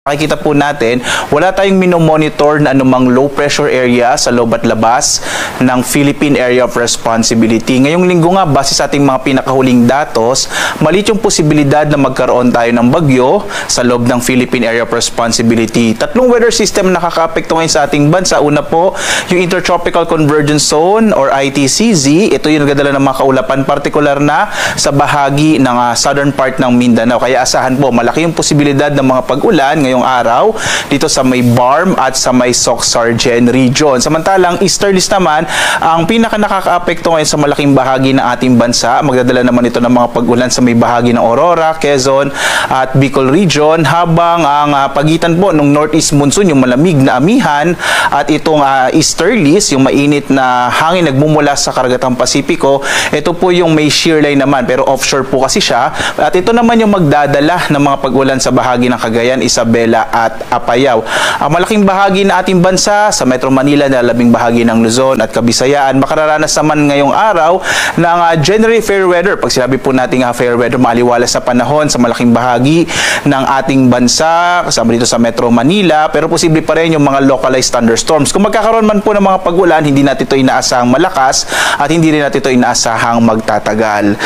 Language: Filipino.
Makikita po natin, wala tayong minomonitor na anumang low pressure area sa loob at labas ng Philippine Area of Responsibility. Ngayong linggo nga, base sa ating mga pinakahuling datos, maliit yung posibilidad na magkaroon tayo ng bagyo sa loob ng Philippine Area of Responsibility. Tatlong weather system na nakakaapekto ngayon sa ating bansa. Una po, yung Intertropical Convergence Zone or ITCZ. Ito yung nagdadala ng mga kaulapan, partikular na sa bahagi ng southern part ng Mindanao. Kaya asahan po, malaki yung posibilidad ng mga pag-ulan ngayong araw dito sa may Barm at sa may Soc-Sargen region. Samantalang easterlies naman, ang pinaka nakakaapekto ngayon sa malaking bahagi ng ating bansa. Magdadala naman ito ng mga pag-ulan sa may bahagi ng Aurora, Quezon at Bicol region, habang ang pagitan po ng northeast monsoon, yung malamig na amihan, at itong easterlies, yung mainit na hangin nagmumula sa karagatang Pasipiko, ito po yung may shear line naman, pero offshore po kasi siya. At ito naman yung magdadala ng mga pag-ulan sa bahagi ng Cagayan, Isabela at Apayao. Ang malaking bahagi ng ating bansa sa Metro Manila na labing bahagi ng Luzon at Kabisayaan, makararanas naman ngayong araw ng generally fair weather. Pag sinabi po natin fair weather, maaliwalas sa panahon sa malaking bahagi ng ating bansa, kasama dito sa Metro Manila, pero posible pa rin yung mga localized thunderstorms. Kung magkakaroon man po ng mga pag-ulan, hindi natin ito inaasahang malakas at hindi rin natin ito inaasahang magtatagal.